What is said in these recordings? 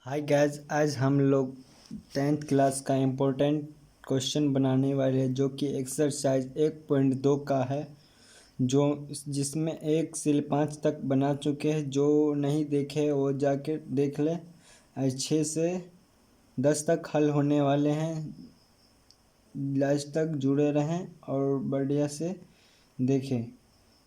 हाय guys, आज हम लोग 10th क्लास का इम्पोर्टेंट क्वेश्चन बनाने वाले हैं जो कि एक्सरसाइज 1.2 का है। जो जिसमें 1 से 5 तक बना चुके हैं। जो नहीं देखे वो जाके देख ले। आज 6 से 10 तक हल होने वाले हैं। लास्ट तक जुड़े रहें और बढ़िया से देखें।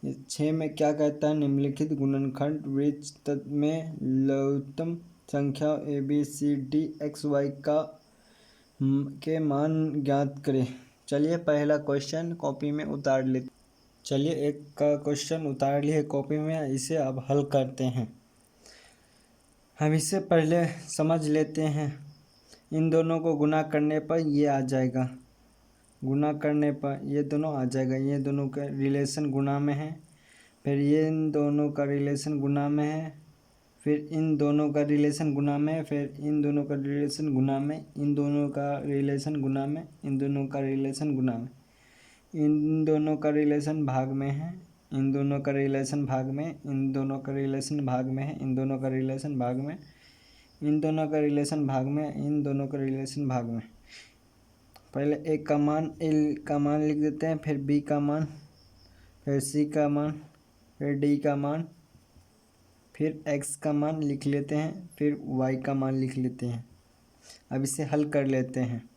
6 में क्या कहता है, निम्नलिखित गुणनखंड वृत्त तत्व में लघुत्तम संख्या A B C D X Y के मान ज्ञात करें। चलिए पहला क्वेश्चन कॉपी में उतार लेते। चलिए एक का क्वेश्चन उतार लिए कॉपी में, इसे अब हल करते हैं। हम इसे पहले समझ लेते हैं। इन दोनों को गुना करने पर ये आ जाएगा, गुना करने पर ये दोनों आ जाएगा। ये दोनों का रिलेशन गुना में है, फिर ये इन दोनों का रिलेशन गुना में है, फिर इन दोनों का रिलेशन गुना में, फिर इन दोनों का रिलेशन गुना में, इन दोनों का रिलेशन गुना में, इन दोनों का रिलेशन गुना में, इन दोनों का रिलेशन भाग में है, इन दोनों का रिलेशन भाग में, इन दोनों का रिलेशन भाग में है, इन दोनों का रिलेशन भाग में, इन दोनों का रिलेशन भाग में, इन दोनों का रिलेशन भाग में। पहले ए का मान, एल का मान लिख देते हैं, फिर बी का मान, फिर सी का मान, फिर डी का मान, फिर एक्स का मान लिख लेते हैं, फिर वाई का मान लिख लेते हैं। अब इसे हल कर लेते हैं।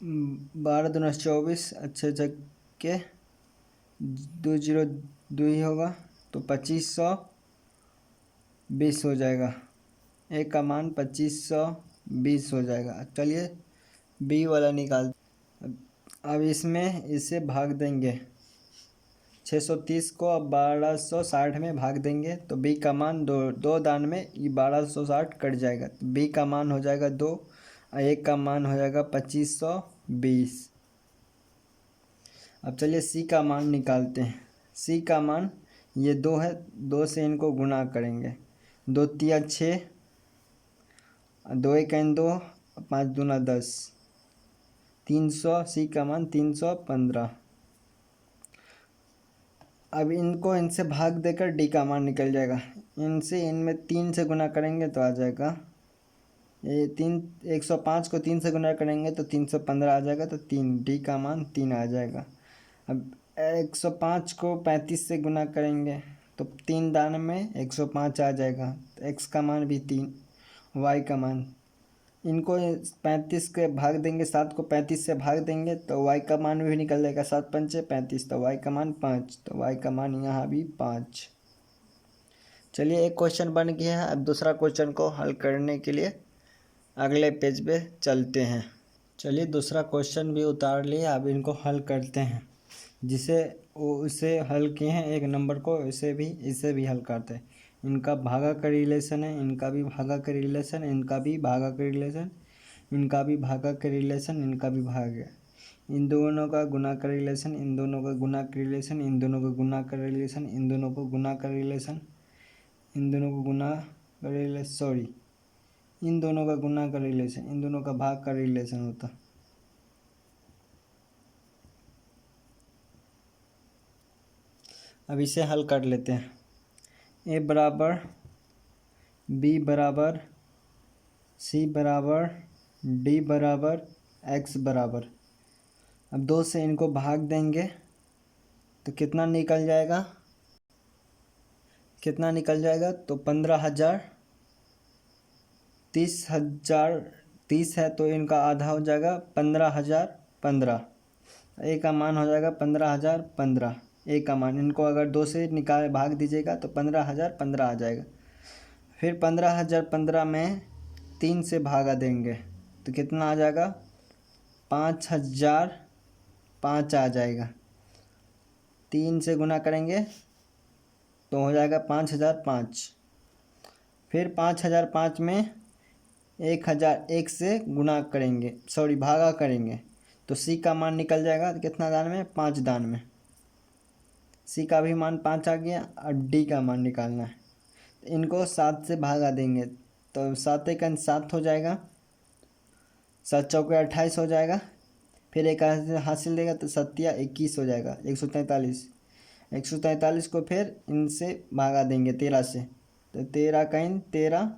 12 दूना 24, अच्छे के 202 ही होगा तो 2520 हो जाएगा। ए का मान 2520 हो जाएगा। चलिए बी वाला निकाल। अब इसमें इसे भाग देंगे, 630 को अब 1260 में भाग देंगे तो बी का मान दो दान में ये 1260 कट जाएगा, तो बी का मान हो जाएगा 2 और ए का मान हो जाएगा 2520। अब चलिए सी का मान निकालते हैं। सी का मान ये 2 है, 2 से इनको गुना करेंगे, 2 तिया 6, 2 एक 2, 5 दूना 10, 300। सी का मान 315। अब इनको इनसे भाग देकर डी का मान निकल जाएगा। इनसे इनमें 3 से गुना करेंगे तो आ जाएगा ये 105 को 3 से गुना करेंगे तो 315 आ जाएगा, तो 3 डी का मान 3 आ जाएगा। अब 105 को 35 से गुना करेंगे तो 3 दान में 105 आ जाएगा, तो एक्स का मान भी 3, वाई का मान, इनको 35 के भाग देंगे, 7 को 35 से भाग देंगे तो y का मान भी निकल जाएगा, 7 पंचे 35, तो y का मान 5, तो y का मान यहाँ भी 5। चलिए एक क्वेश्चन बन गया है। अब दूसरा क्वेश्चन को हल करने के लिए अगले पेज पे चलते हैं। चलिए दूसरा क्वेश्चन भी उतार लिए, अब इनको हल करते हैं। जिसे उसे हल किए हैं एक नंबर को, इसे भी हल करते हैं। इनका भागा का रिलेशन है, इनका भी भागा का रिलेशन, इनका भी भागा का रिलेशन, इनका भी भागा का रिलेशन, इनका भी भाग है। इन दोनों का गुना का रिलेशन, इन दोनों का गुना का रिलेशन, इन दोनों का गुना का रिलेशन, इन दोनों को गुना का रिलेशन, इन दोनों को गुना का रिलेशन, सॉरी, इन दोनों का गुना का रिलेशन, इन दोनों का भाग का रिलेशन होता। अब इसे हल कर लेते हैं। ए बराबर बी बराबर सी बराबर डी बराबर एक्स बराबर। अब 2 से इनको भाग देंगे तो कितना निकल जाएगा, तो 15,000, 30 है तो इनका आधा हो जाएगा 15,015। ए का मान हो जाएगा 15,015। ए का मान इनको अगर 2 से भाग दीजिएगा तो 15,015 आ जाएगा। फिर 15,015 में 3 से भागा देंगे तो कितना आ जाएगा, 5,005 आ जाएगा। 3 से गुना करेंगे तो हो जाएगा 5,005। फिर 5,005 में 1,001 से गुना करेंगे, सॉरी भागा करेंगे तो सी का मान निकल जाएगा, तो कितना दान में, 5 दान में। सी का भी मान 5 आ गया। अब डी का मान निकालना है, तो इनको 7 से भागा देंगे तो 7 एक 7 हो जाएगा, 7 चौके 28 हो जाएगा। फिर एक हासिल देगा तो 7 या 21 हो जाएगा, 143। 143 को फिर इनसे भागा देंगे 13 से तो 13 काइन 13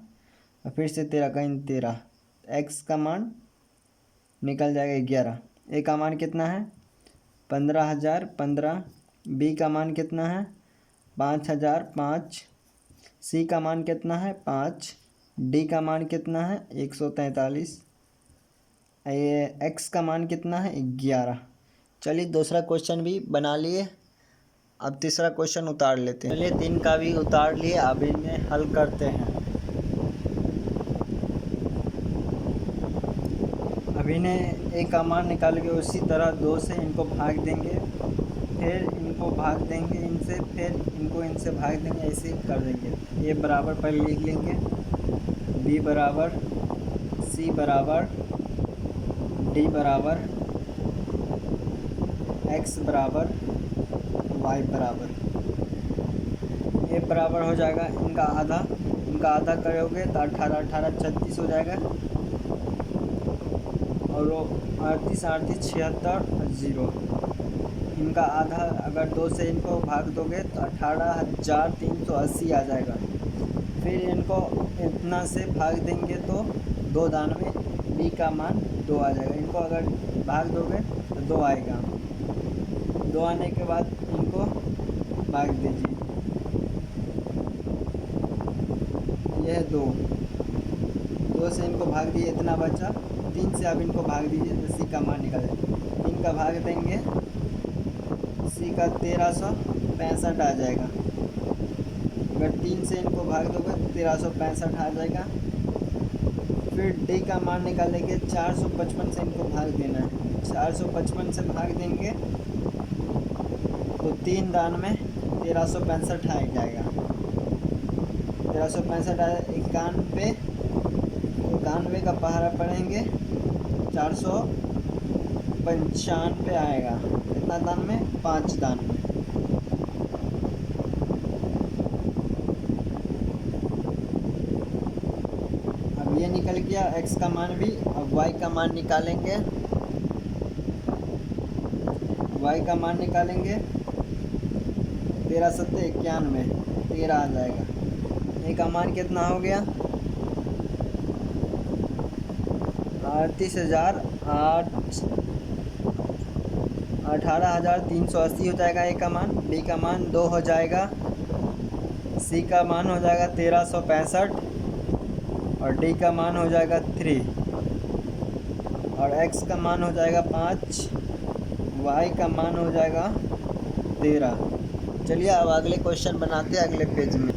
और फिर से 13 काइन 13, एक्स का मान निकल जाएगा 11। ए का मान कितना है 15,015। बी का मान कितना है 5,005। सी का मान कितना है 5। डी का मान कितना है 143। एक्स का मान कितना है 11। चलिए दूसरा क्वेश्चन भी बना लिए, अब तीसरा क्वेश्चन उतार लेते हैं। चलिए 3 का भी उतार लिए, अब इन्हें हल करते हैं। अब इन्हें ए का मान निकाल के उसी तरह 2 से इनको भाग देंगे, फिर इनको भाग देंगे इनसे, फिर इनको इनसे भाग देंगे, ऐसे ही कर देंगे। ए बराबर पहले लिख लेंगे, बी बराबर, सी बराबर, डी बराबर, एक्स बराबर, वाई बराबर। ए बराबर हो जाएगा इनका आधा करोगे तो 18 18 36 हो जाएगा, और वो 38 38 76 और 0। इनका आधा अगर 2 से इनको भाग दोगे तो 18,380 आ जाएगा। फिर इनको इतना से भाग देंगे तो 2 दान में बी का मान 2 आ जाएगा। इनको अगर भाग दोगे तो 2 आएगा। 2 आने के बाद इनको भाग दीजिए, यह 2 से इनको भाग दिए, इतना बचा। 3 से अब इनको भाग दीजिए तो सी का मान निकल जाएगा। 3 का भाग देंगे, सी का 1365 आ जाएगा। अगर 3 से इनको भाग दोगे तो 1365 आ जाएगा। फिर डी का मान निकालेंगे, 455 से इनको भाग देना है। 455 से भाग देंगे तो 3 दान में 1365 आ जाएगा। 1365 आया, 91 का पहाड़ा पढ़ेंगे 495 आएगा। कितना दान में 5 दान में। अब ये निकल गया एक्स का मान भी। अब वाई का मान निकालेंगे, वाई का मान निकालेंगे 13 सत्ते 91, 13 आ जाएगा। ए का मान कितना हो गया 18,380 हो जाएगा ए का मान। बी का मान 2 हो जाएगा, सी का मान हो जाएगा 1365 और डी का मान हो जाएगा 3 और एक्स का मान हो जाएगा 5, वाई का मान हो जाएगा 13। चलिए अब अगले क्वेश्चन बनाते हैं अगले पेज में।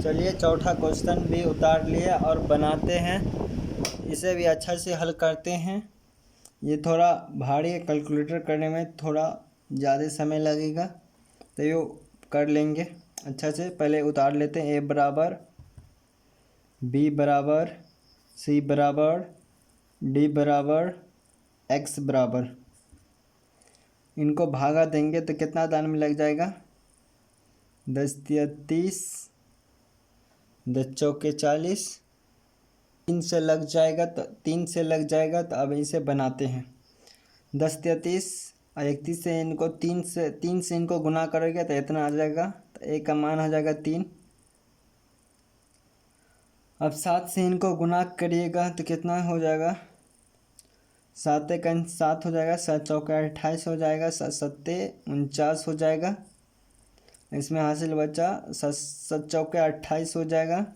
चलिए चौथा क्वेश्चन भी उतार लिए और बनाते हैं, इसे भी अच्छा से हल करते हैं। ये थोड़ा भारी है, कैलकुलेटर करने में थोड़ा ज़्यादा समय लगेगा, तो ये कर लेंगे अच्छा से। पहले उतार लेते हैं। ए बराबर, बी बराबर, सी बराबर, डी बराबर, एक्स बराबर। इनको भागा देंगे तो कितना दान में लग जाएगा 10 या 30, 10 चौके 40। 3 से लग जाएगा तो अब इसे बनाते हैं। 10 या 30 और 31 से इनको 3 से इनको गुना करोगे तो इतना आ जाएगा, तो ए का मान हो जाएगा 3। अब 7 से इनको गुना करिएगा तो कितना हो जाएगा 7 का 7 हो जाएगा, 7 चौका 28 हो जाएगा, 7 सत्ते 49 हो जाएगा। इसमें हासिल बचा 7 चौके 28 हो जाएगा।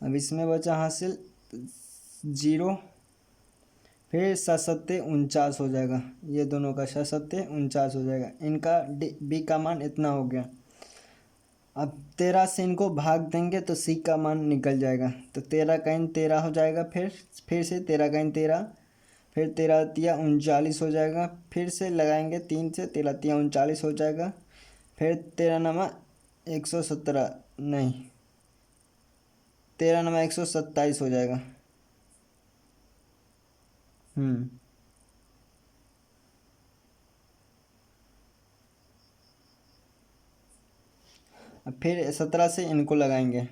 अब इसमें बचा हासिल 0, फिर 7 सत्ते 49 हो जाएगा। ये दोनों का 7 सत्ते 49 हो जाएगा। इनका बी का मान इतना हो गया। अब 13 से इनको भाग देंगे तो सी का मान निकल जाएगा, तो 13 का 13 हो जाएगा। फिर से 13 का 13, फिर 13 तिया 39 हो जाएगा। फिर से लगाएंगे 3 से, 13 तिया 39 हो जाएगा। फिर 13 नमा 117 नहीं, 13 नमा 127 हो जाएगा। अब फिर 17 से इनको लगाएंगे,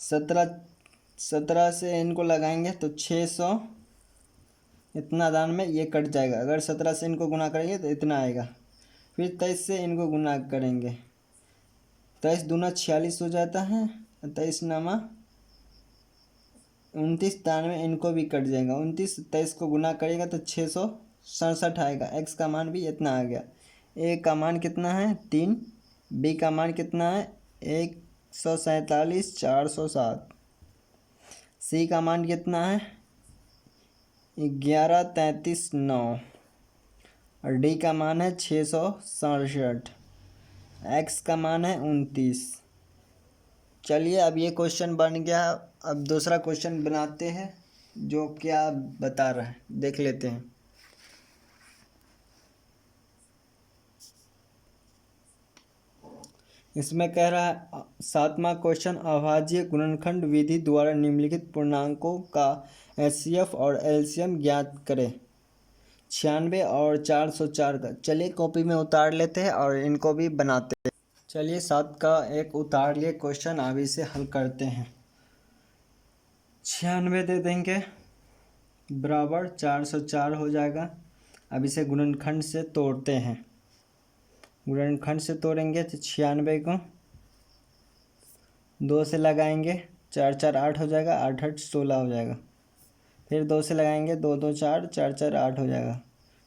17 से इनको लगाएंगे तो 600 इतना दान में ये कट जाएगा। अगर 17 से इनको गुना करेंगे तो इतना आएगा। फिर 23 से इनको गुना करेंगे 23 दूना 46 हो जाता है, 23 नामा 29 93, इनको भी कट जाएगा। 29 23 को गुना करेगा तो 667 आएगा। एक्स का मान भी इतना आ गया। ए का मान कितना है 3, बी का मान कितना है 147 407, सी का मान कितना है 11 33 9 और डी का मान है 667, एक्स का मान है 29। चलिए अब ये क्वेश्चन बन गया। अब दूसरा क्वेश्चन बनाते हैं जो क्या बता रहा है, देख लेते हैं। इसमें कह रहा है 7वां क्वेश्चन, अभाज्य गुणनखंड विधि द्वारा निम्नलिखित पूर्णांकों का एचसीएफ और एलसीएम ज्ञात करें। 96 और 404 का। चलिए कॉपी में उतार लेते हैं और इनको भी बनाते हैं। चलिए 7 का एक उतार लिए क्वेश्चन, अब इसे हल करते हैं। 96 दे देंगे बराबर 404 हो जाएगा। अब इसे गुणनखंड से तोड़ते हैं। गुणनखंड से तोड़ेंगे तो 96 को 2 से लगाएंगे, 4 4 8 हो जाएगा, 8 8 16 हो जाएगा। फिर 2 से लगाएंगे, 2 2 4, 4 4 8 हो जाएगा।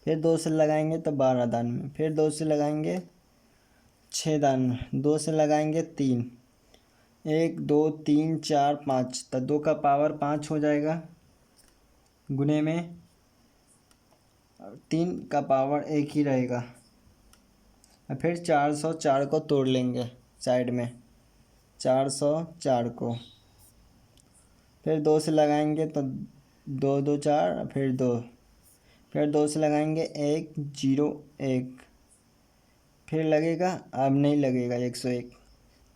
फिर 2 से लगाएंगे तो 12 दान में, फिर 2 से लगाएंगे 6 दान में, 2 से लगाएंगे 3, 1 2 3 4 5, तो 2 का पावर 5 हो जाएगा। गुने में 3 का पावर 1 ही रहेगा। और फिर 404 को तोड़ लेंगे साइड में, 404 को फिर 2 से लगाएंगे तो 2 2 4, फिर 2, फिर 2 से लगाएंगे 1 0 1, फिर लगेगा, अब नहीं लगेगा 101,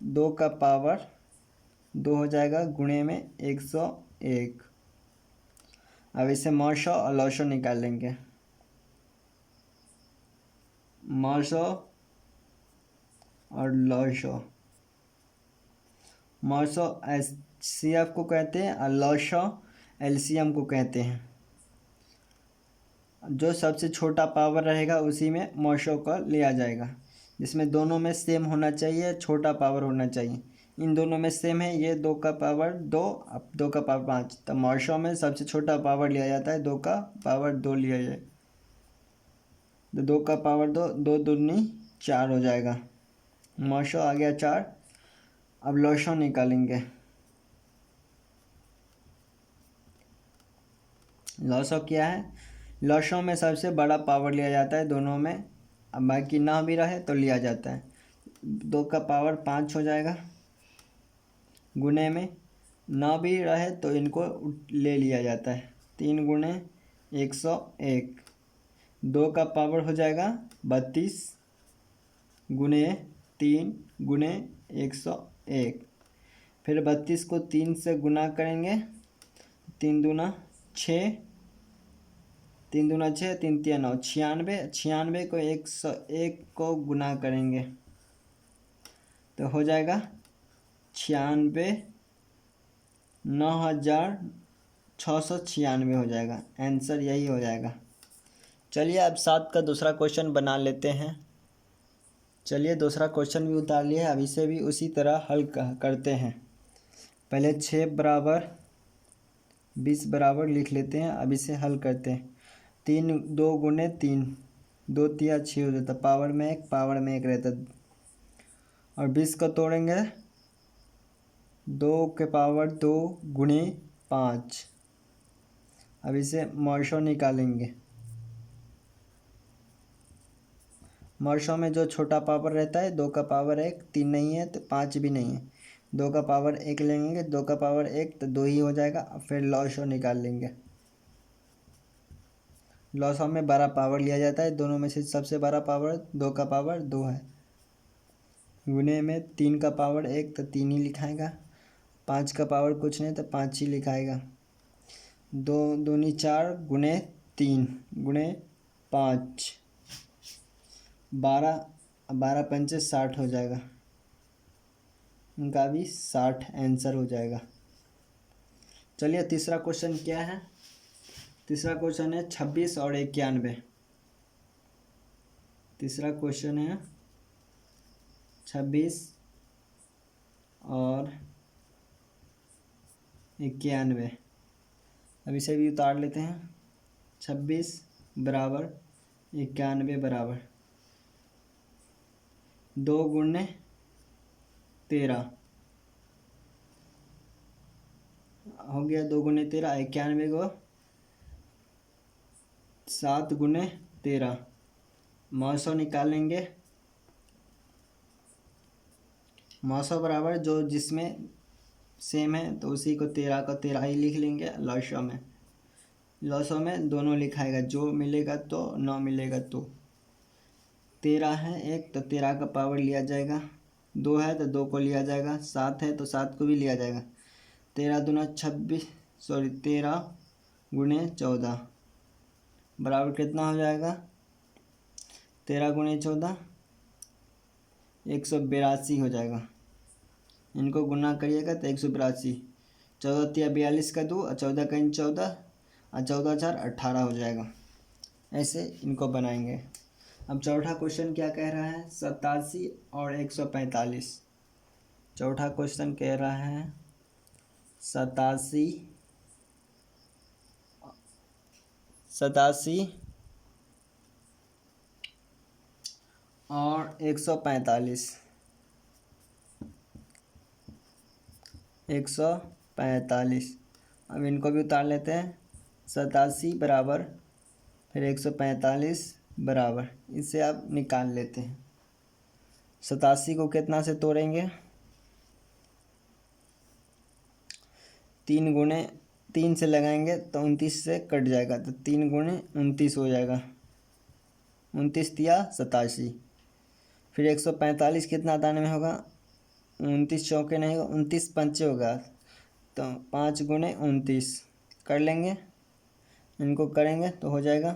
2 का पावर 2 हो जाएगा गुणे में 101। अब इसे मौशो और लौशो निकाल लेंगे। मौशो और लौशो, मौशो एचसीएफ को कहते हैं और लौशो एलसीएम को कहते हैं। जो सबसे छोटा पावर रहेगा उसी में मौशो का लिया जाएगा, जिसमें दोनों में सेम होना चाहिए, छोटा पावर होना चाहिए। इन दोनों में सेम है, ये 2 का पावर 2, अब 2 का पावर 5, तो मौशो में सबसे छोटा पावर लिया जाता है, 2 का पावर 2 लिया जाए, तो 2 का पावर 2, 2 दूनी 4 हो जाएगा। मौशो आ गया 4। अब लौशो निकालेंगे। लौशो क्या है, लौशो में सबसे बड़ा पावर लिया जाता है दोनों में, अब बाकी ना भी रहे तो लिया जाता है। 2 का पावर 5 हो जाएगा। गुने में ना भी रहे तो इनको ले लिया जाता है, 3 गुणे 101, 2 का पावर हो जाएगा 32 गुणे 3 गुणे 101। फिर 32 को 3 से गुना करेंगे, 3 दूना 6, 3 दूना 6, 3 3 9, 96, 96 को 101 को गुना करेंगे तो हो जाएगा 96 9696 हो जाएगा। आंसर यही हो जाएगा। चलिए अब 7 का दूसरा क्वेश्चन बना लेते हैं। चलिए दूसरा क्वेश्चन भी उतार लिया है, अब इसे भी उसी तरह हल करते हैं। पहले 6 बराबर 20 बराबर लिख लेते हैं, अब इसे हल करते हैं। 3 2 गुने 3, 2 3 6 हो जाता, पावर में 1 पावर में 1 रहता, और 20 को तोड़ेंगे 2 के पावर 2 गुणे 5। अब इसे मौशो निकालेंगे। मौशो में जो छोटा पावर रहता है 2 का पावर 1, 3 नहीं है तो 5 भी नहीं है, 2 का पावर 1 लेंगे, 2 का पावर 1 तो 2 ही हो जाएगा। फिर लौशो निकाल लेंगे। लौशो में बड़ा पावर लिया जाता है, दोनों में से सबसे बड़ा पावर 2 का पावर 2 है। गुने में 3 का पावर 1 तो 3 ही लिखाएगा, 5 का पावर कुछ नहीं तो 5 ही लिखाएगा। 2 दूनी 4 गुने 3 गुने 5, 12 12 पंचे 60 हो जाएगा, इनका भी 60 आंसर हो जाएगा। चलिए तीसरा क्वेश्चन क्या है। तीसरा क्वेश्चन है 26 और 91। तीसरा क्वेश्चन है 26 और 91। अब इसे भी उतार लेते हैं। 26 बराबर 91 बराबर 2 गुणे 13 हो गया। 2 गुणे 13 91 को 7 गुणे 13 900 निकालेंगे। 900 बराबर जो जिसमें सेम है तो उसी को 13 का 13 ही लिख लेंगे। लॉसो में दोनों लिखाएगा, जो मिलेगा तो 9 मिलेगा तो 13 है एक तो 13 का पावर लिया जाएगा, 2 है तो 2 को लिया जाएगा, 7 है तो 7 को भी लिया जाएगा। 13 दूना 26 13 गुणे 14 बराबर कितना हो जाएगा? 13 गुणे 14 182 हो जाएगा। इनको गुना करिएगा तो 182। 14 तिया 42 का 2 और 14 का 14 और 14 4 18 हो जाएगा। ऐसे इनको बनाएंगे। अब चौथा क्वेश्चन क्या कह रहा है? 87 और 145। चौथा क्वेश्चन कह रहा है 87 और 145। 145 अब इनको भी उतार लेते हैं। 87 बराबर फिर 145 बराबर, इसे आप निकाल लेते हैं। 87 को कितना से तोड़ेंगे? 3 गुणे 3 से लगाएंगे तो 29 से कट जाएगा, तो 3 गुणे 29 हो जाएगा। 29 तिया 87। फिर 145 कितना दाने में होगा? 29 चौके नहीं होगा, 29 पंचे होगा, तो 5 गुणे 29 कर लेंगे। इनको करेंगे तो हो जाएगा।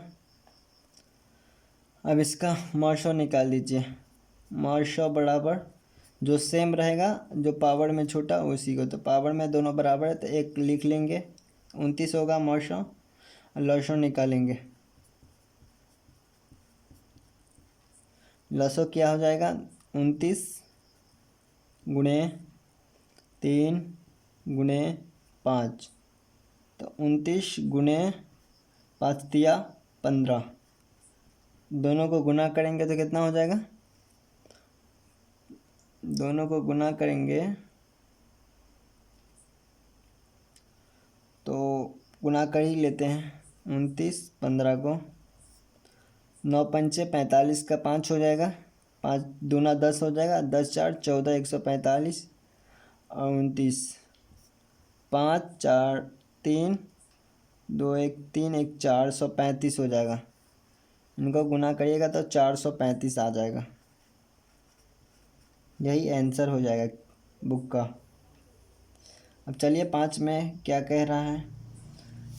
अब इसका मॉर्शो निकाल दीजिए। मॉर्शो बराबर जो सेम रहेगा, जो पावर में छोटा उसी को, तो पावर में दोनों बराबर है तो एक लिख लेंगे। 29 होगा मॉर्शो और लॉसो निकालेंगे। लॉसो क्या हो जाएगा? 29 गुणे 3 गुणे 5, तो 29 गुणे 5 तिया 15। दोनों को गुना करेंगे तो कितना हो जाएगा? दोनों को गुना करेंगे तो गुना कर ही लेते हैं। 29 15 को 9 पंचे 45 का 5 हो जाएगा, 5 दूना 10 हो जाएगा, 10 4 14 145 और 29 5 4 3 2 1 3 1 435 हो जाएगा। इनको गुना करिएगा तो 435 आ जाएगा। यही आंसर हो जाएगा बुक का। अब चलिए 5 में क्या कह रहा है?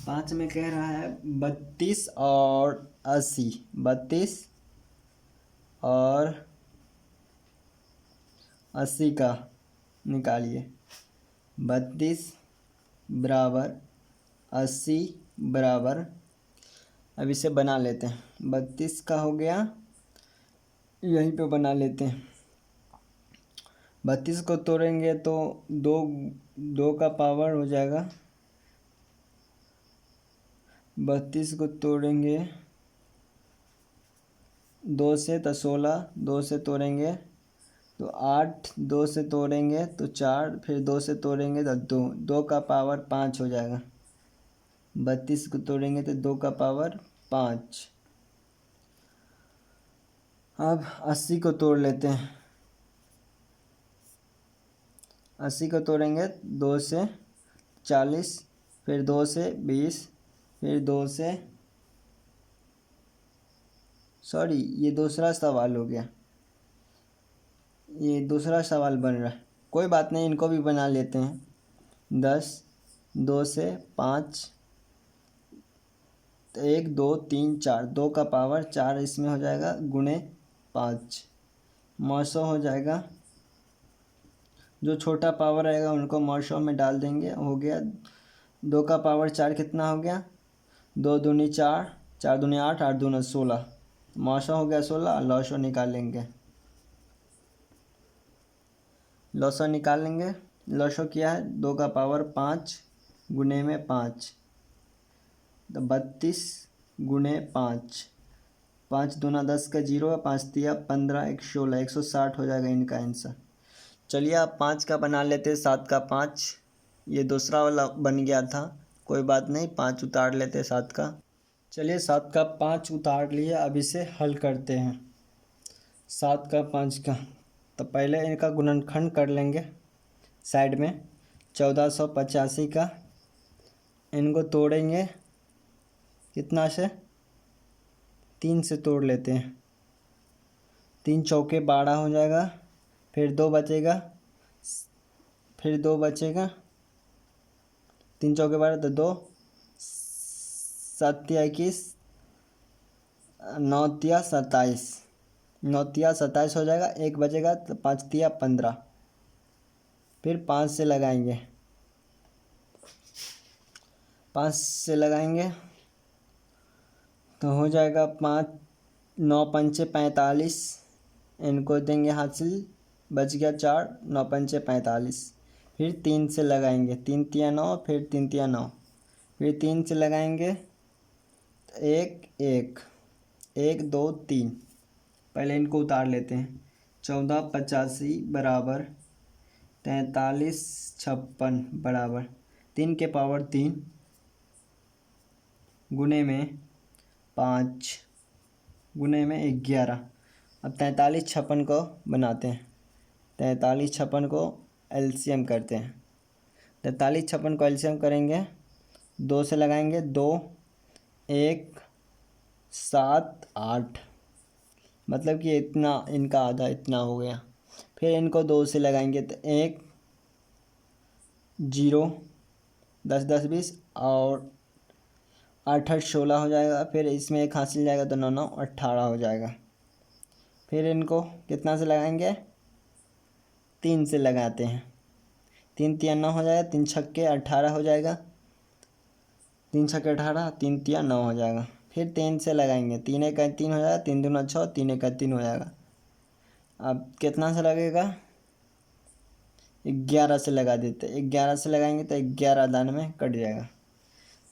5 में कह रहा है 32 और 80। 32 और 80 का निकालिए। 32 बराबर 80 बराबर, अब इसे बना लेते हैं। 32 का हो गया, यहीं पे बना लेते हैं। 32 को तोड़ेंगे तो 2 का पावर हो जाएगा। 32 को तोड़ेंगे 2 से तो 16, 2 से तोड़ेंगे तो 8, 2 से तोड़ेंगे तो 4, फिर 2 से तोड़ेंगे तो 2 का पावर 5 हो जाएगा। 32 को तोड़ेंगे तो 2 का पावर 5। अब 80 को तोड़ लेते हैं। 80 को तोड़ेंगे 2 से 40, फिर 2 से 20, फिर 2 से ये दूसरा सवाल हो गया। ये दूसरा सवाल बन रहा है, कोई बात नहीं, इनको भी बना लेते हैं। 10, 2 से 5 तो 1 2 3 4, 2 का पावर 4 इसमें हो जाएगा गुणे 5, 900 हो जाएगा। जो छोटा पावर रहेगा उनको मॉर्शो में डाल देंगे। हो गया 2 का पावर 4 कितना हो गया? 2 दूनी 4, 4 दूनी 8, 8 दूना 16, मॉर्शो हो गया 16। लॉसो निकालेंगे। लॉसो निकालेंगे। लॉसो क्या है, 2 का पावर 5 गुने में 5, तो 32 गुने 5, 5 दूना 10 का 0 है, 5 तिया 15, 1 16, 160 हो जाएगा इनका आंसर। चलिए आप 5 का बना लेते, 7 का 5, ये दूसरा वाला बन गया था, कोई बात नहीं, 5 उतार लेते 7 का। चलिए 7 का 5 उतार लिए, अब इसे हल करते हैं। 7 का 5 का, तो पहले इनका गुणनखंड कर लेंगे साइड में, 1485 का, इनको तोड़ेंगे कितना से, 3 से तोड़ लेते हैं, 3 चौके 12 हो जाएगा, फिर 2 बचेगा, फिर 2 बचेगा, 3 चौके 12 तो 2, 7 तिया 21, 9 तिया 27, 9 तिया 27 हो जाएगा, 1 बचेगा तो 5 तिया 15, फिर 5 से लगाएंगे, 5 से लगाएंगे तो हो जाएगा 5, 9 पंचे 45, इनको देंगे हासिल, बच गया 4, 9 पंचे 45, फिर 3 से लगाएंगे, 3 तिया 9, फिर 3 तिया 9, फिर 3 से लगाएंगे, 1 1 1 2 3, पहले इनको उतार लेते हैं, 1485 बराबर 4356 बराबर 3 के पावर 3 गुने में 5 गुने में 11। अब 4356 को बनाते हैं, 4356 को एलसीएम करते हैं, 4356 को एलसीएम करेंगे, 2 से लगाएंगे, 2 1 7 8, मतलब कि इतना इनका आधा इतना हो गया, फिर इनको 2 से लगाएंगे तो 1 0 10 10 20 और 8 8 16 हो जाएगा, फिर इसमें 1 हासिल जाएगा तो 9 9 18 हो जाएगा, फिर इनको कितना से लगाएंगे, 3 से लगाते हैं, 3 तिया 9 हो जाएगा, 3 छक्के 18 हो जाएगा, 3 छक्के 18, 3 तिया 9 हो जाएगा, फिर 3 से लगाएंगे, 3 1 3 हो जाएगा, 3 दूना 6, 3 1 3 हो जाएगा। अब कितना से लगेगा, 11 से लगा देते, 11 से लगाएंगे तो 11 दान में कट जाएगा।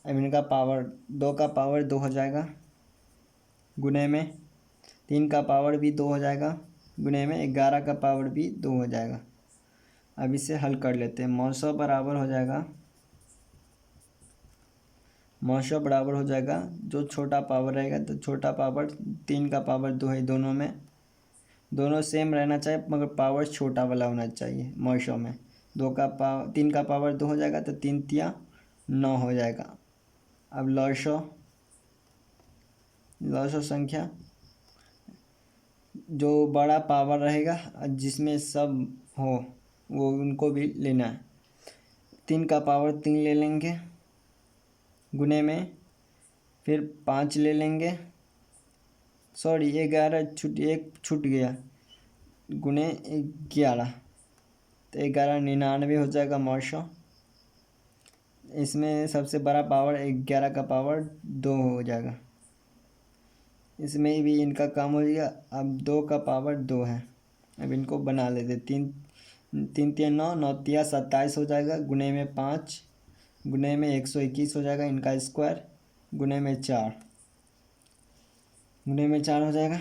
अब इनका पावर 2 का पावर 2 हो जाएगा गुने में, 3 का पावर भी 2 हो जाएगा गुने में, 11 का पावर भी 2 हो जाएगा। अब इसे हल कर लेते हैं, 900 बराबर हो जाएगा, 900 बराबर हो जाएगा, जो छोटा पावर रहेगा तो छोटा पावर, 3 का पावर 2 है, दोनों में दोनों सेम रहना चाहिए मगर पावर छोटा वाला होना चाहिए। 900 में 3 का पावर 2 हो जाएगा तो 3 तिया 9 हो जाएगा। अब लॉसो संख्या जो बड़ा पावर रहेगा जिसमें सब हो वो उनको भी लेना है, 3 का पावर 3 ले लेंगे गुने में, फिर 5 ले लेंगे, सॉरी 11 एक छूट गया, गुने 11 तो 11 99 हो जाएगा 900। इसमें सबसे बड़ा पावर 11 का पावर 2 हो जाएगा, इसमें भी इनका काम हो जाएगा। अब 2 का पावर 2 है, अब इनको बना लेते, 3 3 तिया 9, 9 तिया 27 हो जाएगा, गुने में 5 गुने में 121 हो जाएगा इनका स्क्वायर, गुने में 4 गुने में 4 हो जाएगा।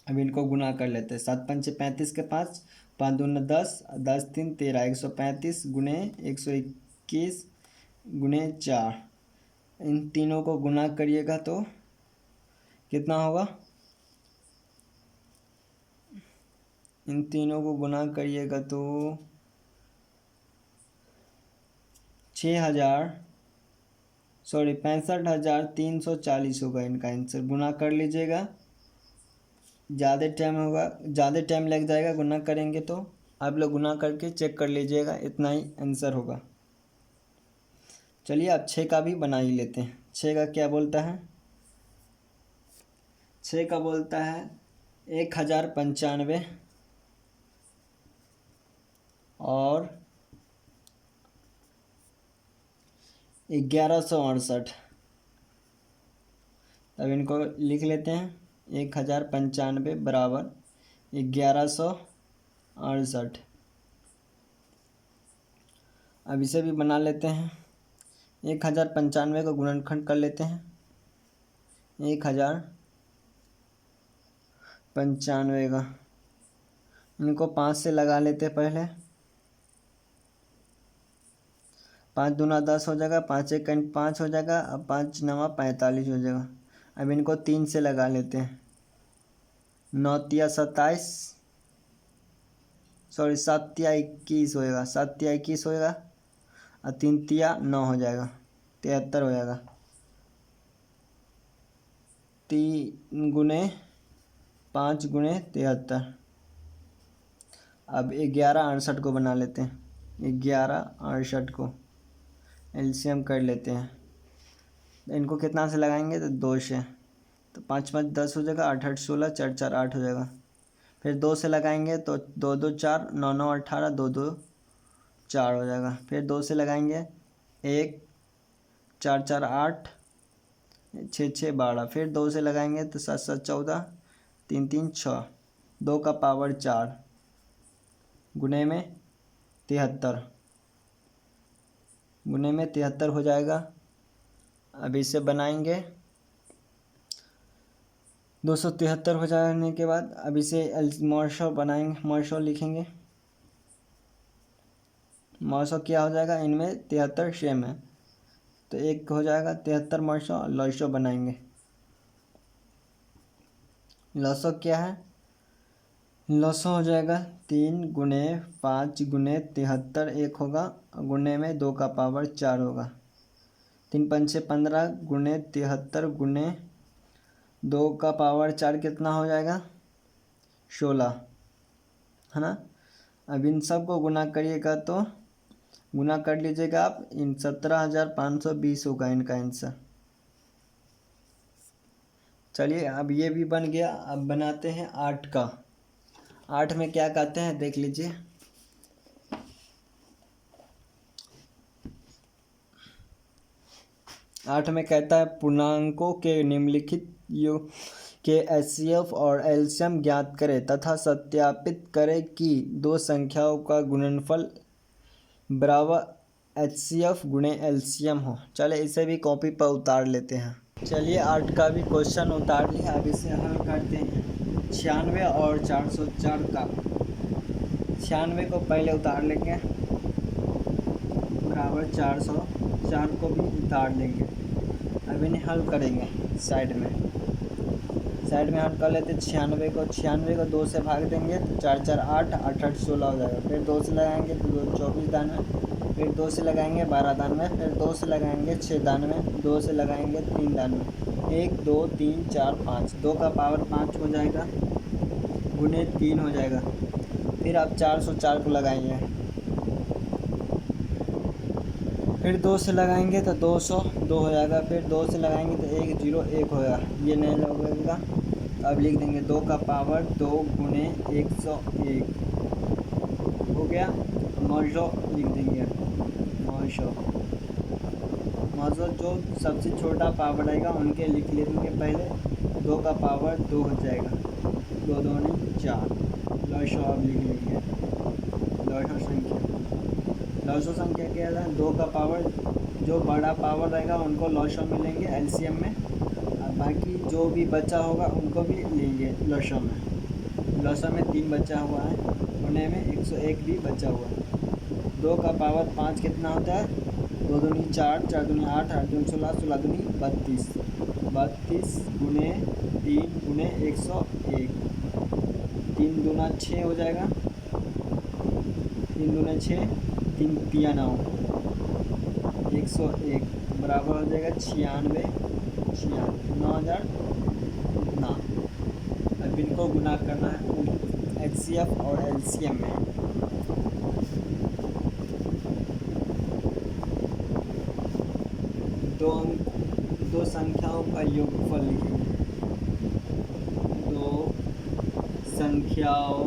अब इनको गुना कर लेते हैं, 7 पंचे 35 के 5, 5 दूना 10, 10 3 13, 135 गुने 121 गुने 4, इन तीनों को गुना करिएगा तो कितना होगा, इन तीनों को गुना करिएगा तो 65,340 होगा इनका आंसर। गुना कर लीजिएगा, ज़्यादा टाइम लग जाएगा गुना करेंगे तो आप लोग गुना करके चेक कर लीजिएगा, इतना ही आंसर होगा। चलिए अब 6 का भी बना ही लेते हैं। 6 का क्या बोलता है, 6 का बोलता है 1095 और 1168। अब इनको लिख लेते हैं, 1095 बराबर 1168 68। अब इसे भी बना लेते हैं। 1095 का गुणनखंड कर लेते हैं। 1095 का, इनको 5 से लगा लेते हैं पहले। 5 दूना 10 हो जाएगा, 5 एक 5 हो जाएगा। अब 5 नवा 45 हो जाएगा। अब इनको 3 से लगा लेते हैं। 9 तिया 27, सॉरी 7 तिया 21 होएगा, 7 तिया 21 होएगा। और 3 तिया 9 हो जाएगा, 73 हो जाएगा। 3 गुने 5 गुने 73। अब 1168 को बना लेते हैं। 1168 को एलसीएम कर लेते हैं। इनको कितना से लगाएंगे तो 2 से, तो 5 5 10 हो जाएगा, 8 8 16, 4 4 8 हो जाएगा। फिर 2 से लगाएंगे तो 2 2 4, 9 9 18, 2 2 4 हो जाएगा। फिर 2 से लगाएंगे 1 4 4 8, 6 6 12। फिर 2 से लगाएंगे तो 7 7 14, 3 3 6, 2 का पावर 4 गुने में 73, गुने में 73 हो जाएगा। अब इसे बनाएंगे। 273 हो जाने के बाद अब इसे मॉर्शो बनाएंगे, मॉर्शो लिखेंगे। मॉर्शो क्या हो जाएगा, इनमें 73 सेम है तो एक हो जाएगा 73 मॉर्शो। लॉर्शो बनाएंगे। लॉसो क्या है, लॉसो हो जाएगा 3 गुने 5 गुने 73, एक होगा, गुने में 2 का पावर 4 होगा। 3 पंचे 15 गुने 73 गुने 2 का पावर 4 कितना हो जाएगा, 16, है ना। अब इन सब को गुना करिएगा तो गुना कर लीजिएगा आप, इन 17,520 होगा इनका आंसर। चलिए अब ये भी बन गया। अब बनाते हैं 8 का। 8 में क्या कहते हैं देख लीजिए। आठ में कहता है पूर्णांकों के निम्नलिखित योग के एचसीएफ और एलसीएम ज्ञात करें तथा सत्यापित करें कि दो संख्याओं का गुणनफल बराबर एचसीएफ गुणे एलसीएम हो। चले इसे भी कॉपी पर उतार लेते हैं। चलिए 8 का भी क्वेश्चन उतार लिया। अब इसे हल करते हैं। 96 और 404 का, 96 को पहले उतार लेंगे बराबर 404 को भी उतार लेंगे। अब इन्हें हल करेंगे। साइड में हल कर लेते। 96 को 2 से भाग देंगे तो 4 4 8, 8 8 16 हो जाएगा। फिर 2 से लगाएंगे तो 24 दानवे, फिर 2 से लगाएंगे 12 दानवे, फिर 2 से लगाएंगे 6 दानवे, 2 से लगाएंगे 3 दानवे, 1 2 3 4 5, 2 का पावर 5 हो जाएगा, गुने 3 हो जाएगा। फिर आप 404 को लगाएंगे, फिर 2 से लगाएंगे तो 202 हो जाएगा। फिर 2 से लगाएंगे तो 101 होगा, ये नहीं लगेगा। अब लिख देंगे 2 का पावर 2 गुने 101 हो गया। मौजो लिख देंगे। मौजो जो सबसे छोटा पावर आएगा उनके लिख लेंगे पहले। 2 का पावर 2 हो जाएगा, 2 2 4। लॉशो अब लिख लेंगे। लॉशो संख्या क्या है, 2 का पावर जो बड़ा पावर रहेगा उनको लॉशो मिलेंगे एलसीएम में, और बाकी जो भी बचा होगा उनको भी लेंगे लॉशो में। लॉशो में 3 बचा हुआ है, गुने में 101 भी बचा हुआ है। 2 का पावर 5 कितना होता है, 2 दूनी 4, 4 दूनी 8, 8 दूनी 16, 16 दूनी 32, 32 गुने 3 गुने 101, 3 दूना 6 हो जाएगा, 3 दूना 6, 3 तिया 9, 101 बराबर हो जाएगा 96, 9000 इतना। अब इनको गुना करना है एचसीएफ और एलसीएम में। दो संख्याओं का योगफल लिखेंगे। 2 संख्याओं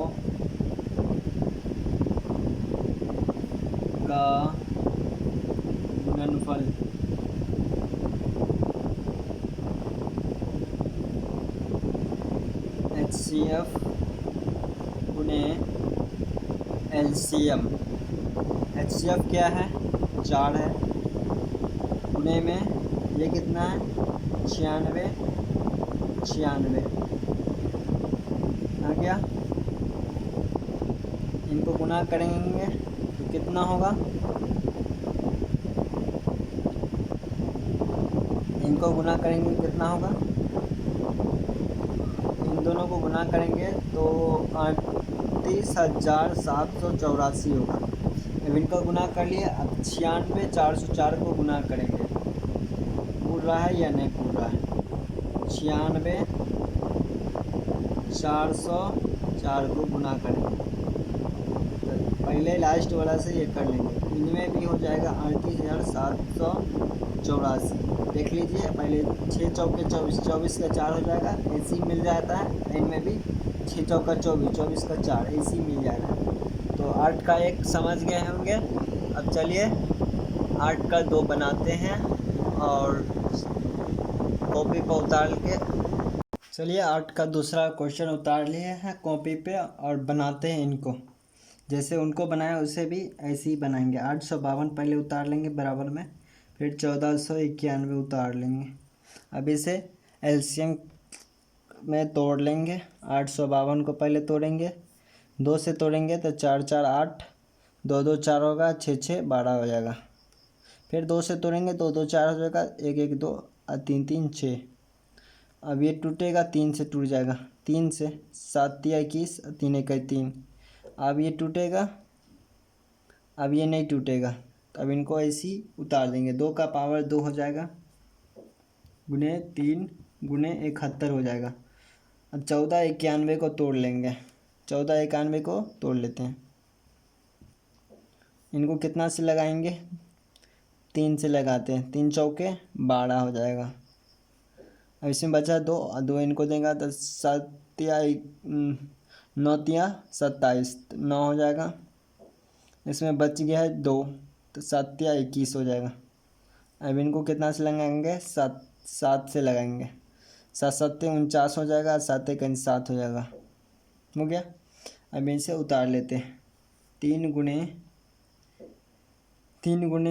का गुणनफल एचसीएफ गुणे एलसीएम। एचसीएफ क्या है, 4 है, गुने में ये कितना है, 96 96 आ गया। इनको गुना करेंगे तो कितना होगा, इनको गुना करेंगे कितना होगा, इन दोनों को गुना करेंगे तो 38,784 होगा। अब इनको गुना कर लिए, अब 96,404 को गुना करेंगे, पूछ रहा है या नहीं पूछ रहा है, 96,404 को गुना करेंगे। तो पहले लास्ट वाला से ये कर लेंगे, इनमें भी हो जाएगा 38,784। देख लीजिए, पहले 6 चौके 24, 24 का 4 हो जाएगा, ऐसी मिल जाता है। इनमें भी 6 चौका 24, 24 का 4 ऐसी मिल जाएगा। तो 8 का 1 समझ गए होंगे। अब चलिए 8 का 2 बनाते हैं और कॉपी पर उतार के, चलिए 8 का दूसरा क्वेश्चन उतार लिए हैं कॉपी पे और बनाते हैं इनको। जैसे उनको बनाया उसे भी ऐसे ही बनाएंगे। 852 पहले उतार लेंगे बराबर में, फिर 1491 उतार लेंगे। अब इसे एलसीएम में तोड़ लेंगे। 852 को पहले तोड़ेंगे, 2 से तोड़ेंगे तो 4 4 8, 2 2 4 होगा, 6 6 12 हो जाएगा। फिर 2 से तोड़ेंगे, 2 2 4 हो जाएगा, 1 1 2 और 3 3 6। अब ये टूटेगा, 3 से टूट जाएगा, 3 से 7 3 21, 3 1 3। अब ये टूटेगा, अब ये नहीं टूटेगा, तो अब इनको ऐसे ही उतार देंगे। 2 का पावर 2 हो जाएगा, गुने 3 गुने 71 हो जाएगा। अब 1491 को तोड़ लेंगे, 1491 को तोड़ लेते हैं। इनको कितना से लगाएंगे, 3 से लगाते हैं, 3 चौके 12 हो जाएगा। अब इसमें बचा 2, 2 इनको देगा तो 7 9 27, 9 हो जाएगा। इसमें बच गया है 2, तो 7 21 हो जाएगा। अब इनको कितना से लगाएंगे, 7 से लगाएंगे, 7 7 49 हो जाएगा, 7 1 7 हो जाएगा, हो गया। अब इसे उतार लेते हैं। 3 गुने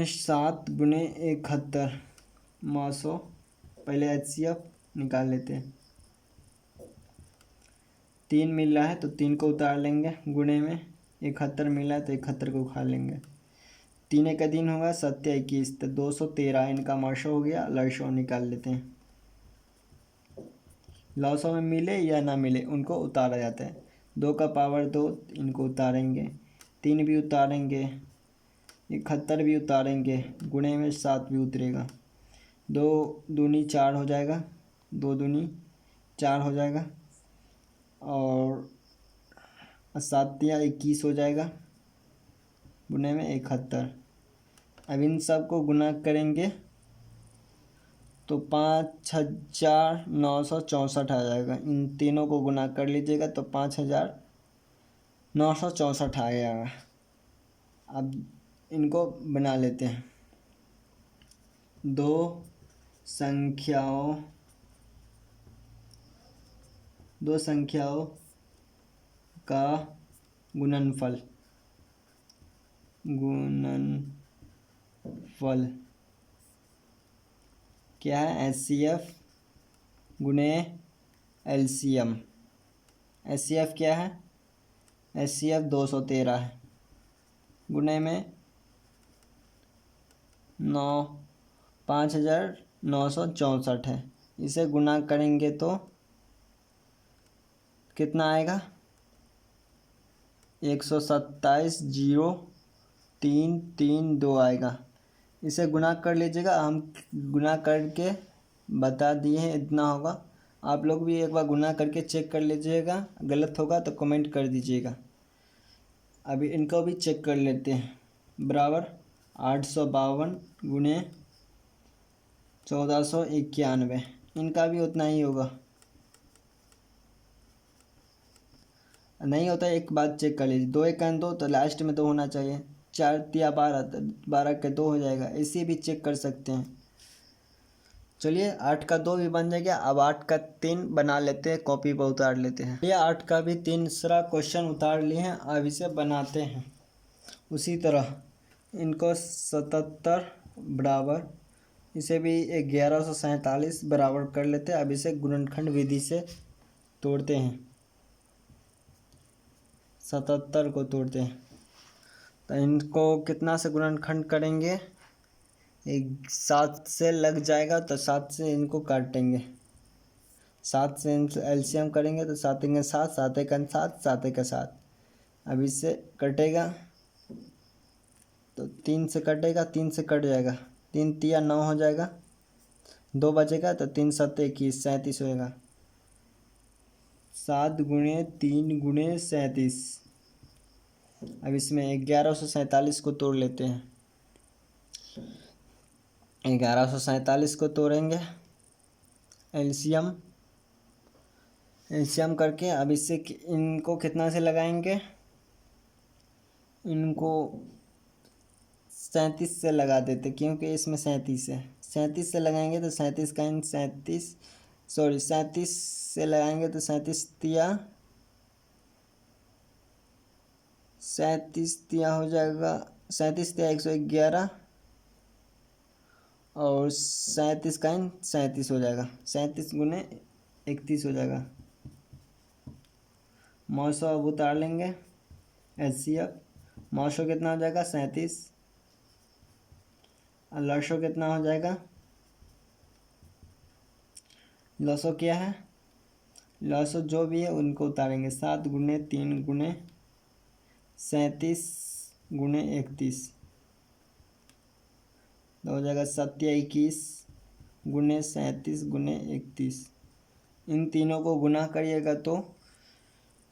7 गुने 71 900। पहले एचसीएफ निकाल लेते हैं। 3 मिल रहा है तो 3 को उतार लेंगे, गुणे में 71 मिल रहा है तो 71 को उखाड़ लेंगे। 3 का दिन होगा 7 21, तो 213 इनका माशो हो गया। लड़सो निकाल लेते हैं। लौसों में मिले या ना मिले उनको उतारा जाता है। 2 का पावर 2, इनको उतारेंगे, 3 भी उतारेंगे, 71 भी उतारेंगे, गुणे में 7 भी उतरेगा। 2 दूनी 4 हो जाएगा, 2 दूनी 4 हो जाएगा, और 7 21 हो जाएगा, गुणे में 71। अब इन सब को गुना करेंगे तो 5964 आ जाएगा। इन तीनों को गुना कर लीजिएगा तो 5964 आ जाएगा। अब इनको बना लेते हैं। दो संख्याओं का गुणनफल क्या है, एचसीएफ गुने एलसीएम। एचसीएफ क्या है, एचसीएफ 213 है, गुने में 5964 है। इसे गुना करेंगे तो कितना आएगा, 127,0,332 आएगा। इसे गुना कर लीजिएगा, हम गुना करके बता दिए हैं इतना होगा। आप लोग भी एक बार गुना करके चेक कर लीजिएगा, गलत होगा तो कमेंट कर दीजिएगा। अभी इनको भी चेक कर लेते हैं। बराबर 852 गुने 1491, इनका भी उतना ही होगा। नहीं होता एक बात चेक कर लीजिए, 2 1 2 तो लास्ट में तो होना चाहिए। 4 3 12, 12 के 2 हो जाएगा। ऐसे भी चेक कर सकते हैं। चलिए 8 का 2 भी बन जाएगा। अब 8 का 3 बना लेते हैं, कॉपी पर उतार लेते हैं। ये 8 का भी तीसरा क्वेश्चन उतार लिए हैं, अब इसे बनाते हैं। उसी तरह इनको 77 बराबर, इसे भी 1147 बराबर कर लेते हैं। अब इसे गुणनखंड विधि से तोड़ते हैं। 77 को तोड़ते हैं तो इनको कितना से गुणनखंड करेंगे, 7 से लग जाएगा तो 7 से इनको काटेंगे। 7 से एलसीएम करेंगे तो 7 एक 7, 7 एक 7, 7 एक 7। अब इससे कटेगा तो 3 से कटेगा, 3 से कट जाएगा, 3 तिया 9 हो जाएगा, 2 बचेगा तो 3 7 21, 37 होएगा। 7 गुणे 3 गुणे 37। अब इसमें 1147 को तोड़ लेते हैं। 1147 को तोड़ेंगे, एलसीएम करके अब इससे इनको कितना से लगाएंगे, इनको 37 से लगा देते क्योंकि इसमें 37 है। 37 से लगाएंगे तो 37 का 37 से लगाएंगे तो 37 तिया हो जाएगा, 37 तिया 111 और 37 का 37 हो जाएगा, 37 गुने 31 हो जाएगा। मौसो अब उतार लेंगे, एचसीएफ मौसो कितना हो जाएगा 37, और लसो कितना हो जाएगा, लसो क्या है, लसो जो भी है उनको उतारेंगे। 7 गुने 3 गुने 37 गुने 31 तो हो जाएगा 21 गुने 37 गुने 31। इन तीनों को गुना करिएगा तो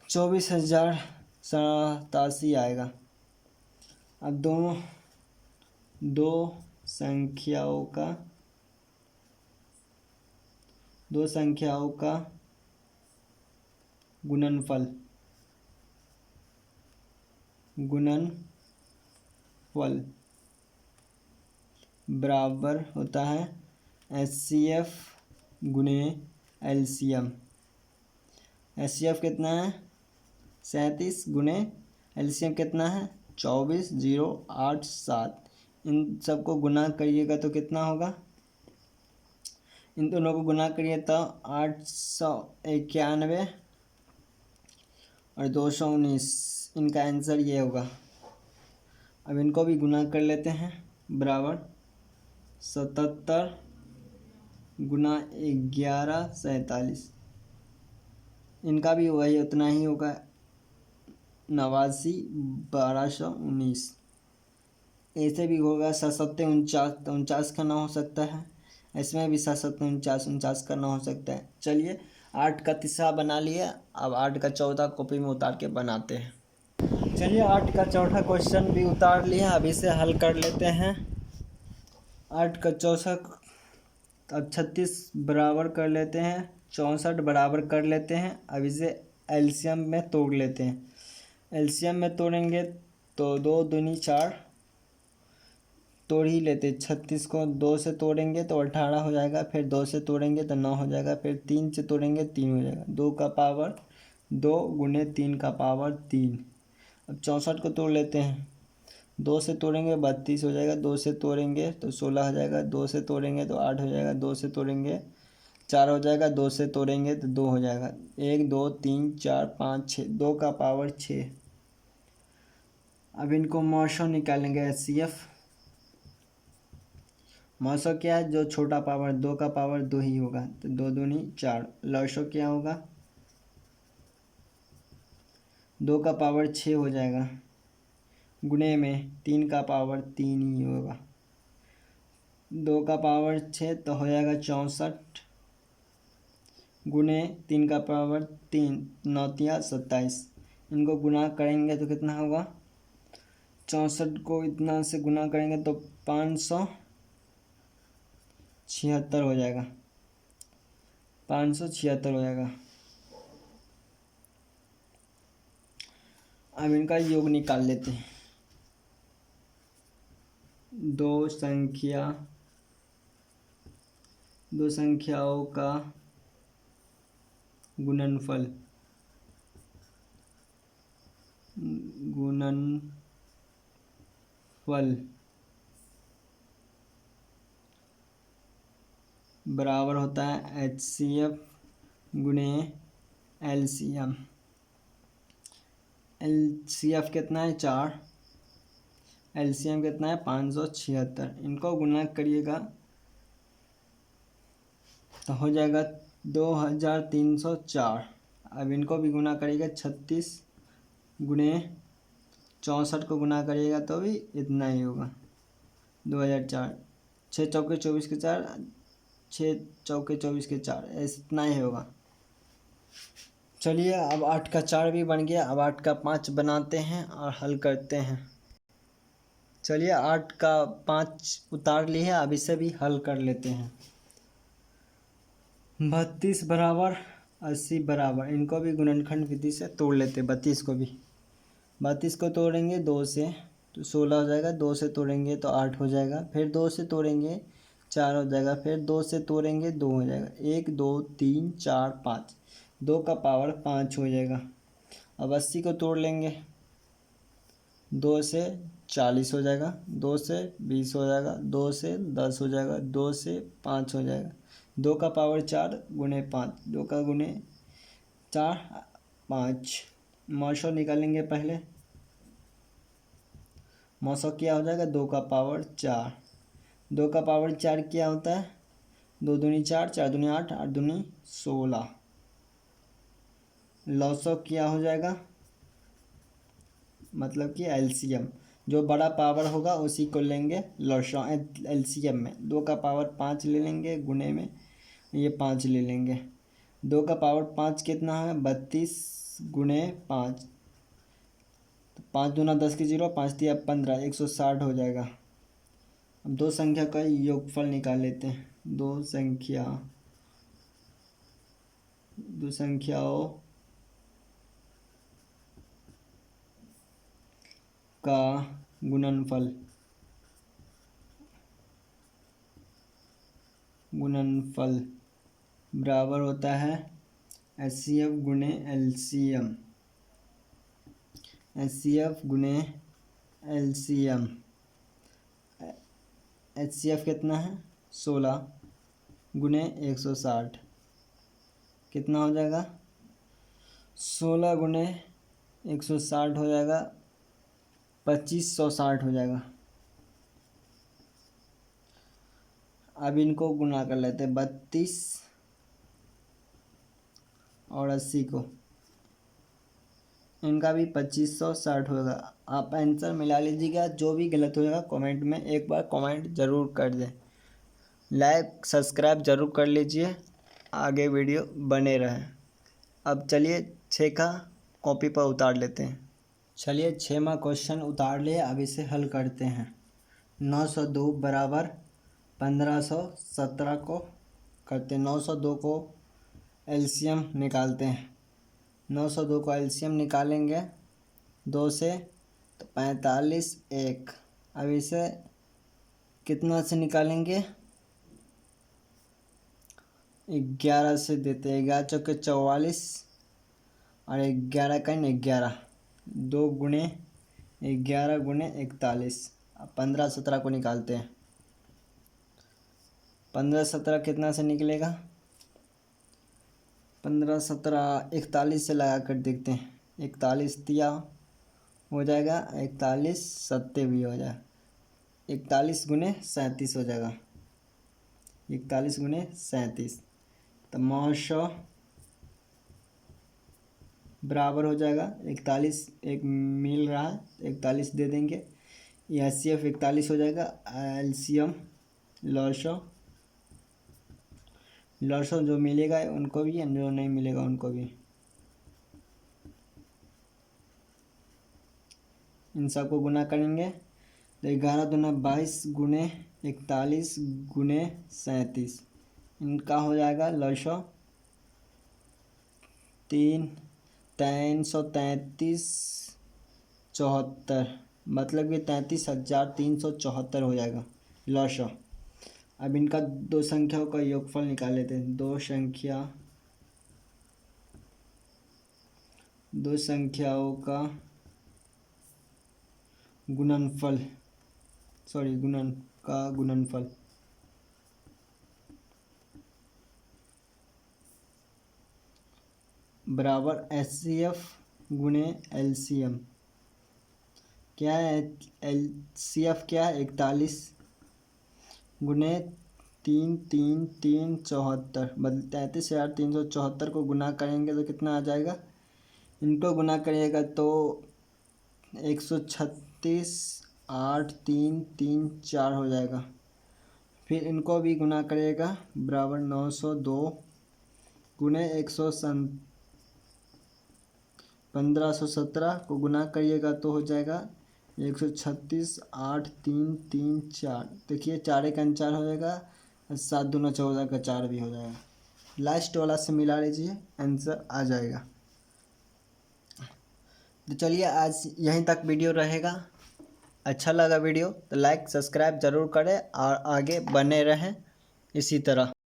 24,087 आएगा। अब दो संख्याओं का गुणनफल बराबर होता है एचसीएफ गुणे एलसीएम। एचसीएफ कितना है 37 गुणे एलसीएम कितना है 24,087। इन सबको गुना करिएगा तो कितना होगा, इन दोनों को गुना करिए तो 891 और 219, इनका आंसर ये होगा। अब इनको भी गुना कर लेते हैं, बराबर 77 गुना 1147, इनका भी वही उतना ही होगा 89,1219। ऐसे भी होगा 7 49 का ना हो सकता है, इसमें भी 7 49 का ना हो सकता है। चलिए 8 का तीसरा बना लिया, अब 8 का चौथा कॉपी में उतार के बनाते हैं। चलिए 8 का चौथा क्वेश्चन भी उतार लिया, अब इसे हल कर लेते हैं। 8 का चौथा, अब 36 बराबर कर लेते हैं, 64 बराबर कर लेते हैं। अब इसे एलसीएम में तोड़ लेते हैं। एलसीएम में तोड़ेंगे तो 2 दूनी 4 तोड़ ही लेते। 36 को 2 से तोड़ेंगे तो 18 हो जाएगा, फिर 2 से तोड़ेंगे तो 9 हो जाएगा, फिर 3 से तोड़ेंगे 3 हो जाएगा। 2 का पावर 2 गुने 3 का पावर 3। अब 64 को तोड़ लेते हैं, 2 से तोड़ेंगे 32 हो जाएगा, 2 से तोड़ेंगे तो 16 हो जाएगा, 2 से तोड़ेंगे तो 8 हो जाएगा, 2 से तोड़ेंगे 4 हो जाएगा, 2 से तोड़ेंगे तो 2 हो जाएगा। 1 2 3 4 5 6, 2 का पावर 6। अब इनको मौसो निकालेंगे, एचसीएफ मौसो क्या है, जो छोटा पावर 2 का पावर 2 ही होगा तो 2 दूनी 4। लसो क्या होगा, 2 का पावर 6 हो जाएगा, गुणे में 3 का पावर 3 ही होगा। 2 का पावर 6 तो हो जाएगा 64 गुणे 3 का पावर 3, 9 तिया 27। इनको गुना करेंगे तो कितना होगा, 64 को इतना से गुना करेंगे तो 576 हो जाएगा, 576 हो जाएगा। अब इनका योग निकाल लेते हैं। दो संख्याओं का गुणनफल बराबर होता है HCF गुणे LCM। LCF कितना है 4, LCM कितना है 576। इनको गुना करिएगा तो हो जाएगा 2304। अब इनको भी गुना करिएगा 36 गुणे 64 को गुना करिएगा तो भी इतना ही होगा 2004। 6 चौके 24 के 4, 6 चौके 24 के 4, इतना ही होगा। चलिए अब 8 का 4 भी बन गया। अब 8 का 5 बनाते हैं और हल करते हैं। चलिए 8 का 5 उतार लिए, अब इसे भी हल कर लेते हैं। 32 बराबर 80 बराबर, इनको भी गुणनखंड विधि से तोड़ लेते हैं। 32 को भी, 32 को तोड़ेंगे 2 से तो 16 हो जाएगा, 2 से तोड़ेंगे तो 8 हो जाएगा, फिर 2 से तोड़ेंगे 4 हो जाएगा, फिर 2 से तोड़ेंगे 2 हो जाएगा, 1 2 3 4 5, 2 का पावर 5 हो जाएगा। अब 80 को तोड़ लेंगे, 2 से 40 हो जाएगा, 2 से 20 हो जाएगा, 2 से 10 हो जाएगा, 2 से 5 हो जाएगा, 2 का पावर 4 गुणे 5, 2 का गुणे 4 5। मौसो निकालेंगे पहले। मौसो क्या हो जाएगा 2 का पावर 4, 2 का पावर 4 क्या होता है 2 दूनी 4, 4 दूनी 8, 8 दूनी 16। लौसो क्या हो जाएगा मतलब कि LCM, जो बड़ा पावर होगा उसी को लेंगे लौसो LCM में। 2 का पावर 5 ले लेंगे, गुणे में ये 5 ले लेंगे। 2 का पावर 5 कितना है 32 गुणे 5, तो 5 दूना 10 की 0, 5 दिया 15, 160 हो जाएगा। अब दो संख्या का योगफल निकाल लेते हैं। दो संख्याओं का गुणनफल बराबर होता है HCF गुणे LCM। HCF गुणे LCM। HCF कितना है 16 गुणे 160, कितना हो जाएगा 16 गुणे 160 हो जाएगा 2560 हो जाएगा। अब इनको गुना कर लेते हैं 32 और 80 को, इनका भी 2560 होगा। आप आंसर मिला लीजिएगा, जो भी गलत होगा कमेंट में एक बार कमेंट ज़रूर कर दें। लाइक सब्सक्राइब ज़रूर कर लीजिए, आगे वीडियो बने रहे। अब चलिए 6 का कॉपी पर उतार लेते हैं। चलिए 6वां क्वेश्चन उतार लिए, अब इसे हल करते हैं। 902 बराबर 1517 को करते हैं। 902 को LCM निकालते हैं। 902 को LCM निकालेंगे 2 से तो 45 1। अब इसे कितना से निकालेंगे 11 से देते हैं। 11 चौके 44 और 11 का 11, 2 गुणे 11 गुणे 41। अब 15 17 को निकालते हैं। 15 17 कितना से निकलेगा 15 17 41 से लगा कर देखते हैं। 41 दिया हो जाएगा, 41 सत्ते भी हो जाएगा, 41 गुणे 37 हो जाएगा, 41 गुणे 37। तो 900 बराबर हो जाएगा 41, एक मिल रहा है 41 दे देंगे। यह HCF 41 हो जाएगा। LCM लॉसो जो मिलेगा उनको भी, जो नहीं मिलेगा उनको भी। इन सबको गुना करेंगे तो 11 दूना 22 गुणे 41 गुणे 37, इनका हो जाएगा लॉसो 333 74, मतलब कि 33,374 हो जाएगा लॉसो। अब इनका दो संख्याओं का योगफल निकाल लेते हैं। दो संख्याओं का गुणनफल बराबर HCF गुणे LCM। क्या है LCF? क्या है 41 गुणे 3 3 3 74 33,374 को गुना करेंगे तो कितना आ जाएगा? इनको गुना करिएगा तो 136 8 3 3 4 हो जाएगा। फिर इनको भी गुना करिएगा बराबर 902 गुणे 1517 को गुना करिएगा तो हो जाएगा 136 8 3 3 4। देखिए 4 1 4 हो जाएगा, 7 दूना 14 का 4 भी हो जाएगा। लास्ट वाला से मिला लीजिए, आंसर आ जाएगा। तो चलिए आज यहीं तक वीडियो रहेगा। अच्छा लगा वीडियो तो लाइक सब्सक्राइब ज़रूर करें और आगे बने रहें इसी तरह।